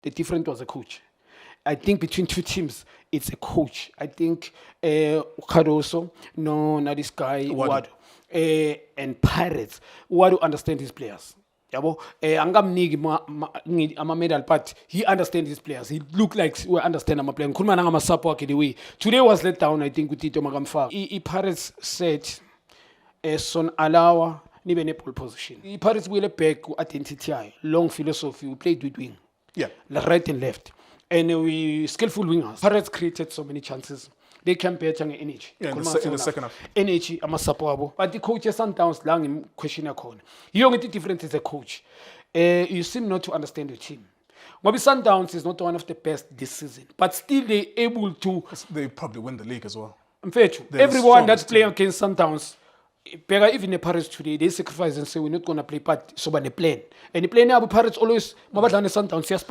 The difference was a coach. I think between two teams, it's a coach. I think Cardoso, no, this guy, Wadu. And Pirates, Wadu understand his players. Yabo, angamniki ama medal, but he understands his players. He look like we understand ama players. Ngikhuluma nanga masapo wakhe the way. Today was let down, I think, with Tito Magamfaka. Pirates said, son alawa nibe ne pole position. Pirates will back identity, long philosophy. We played with wing. Yeah. Right and left. And we skillful wingers. Pirates created so many chances. They can better than energy. Yeah, in the second half. Energy, amasapo. But the coaches sometimes lang in question a corner. You only different as a coach. You seem not to understand the team. Maybe Sundowns is not one of the best this season, but still they able to. They probably win the league as well. Everyone that's playing against Sundowns, even the Pirates today, they sacrifice and say we're not gonna play, but so by the plan. And the plan now, Pirates always Sundowns.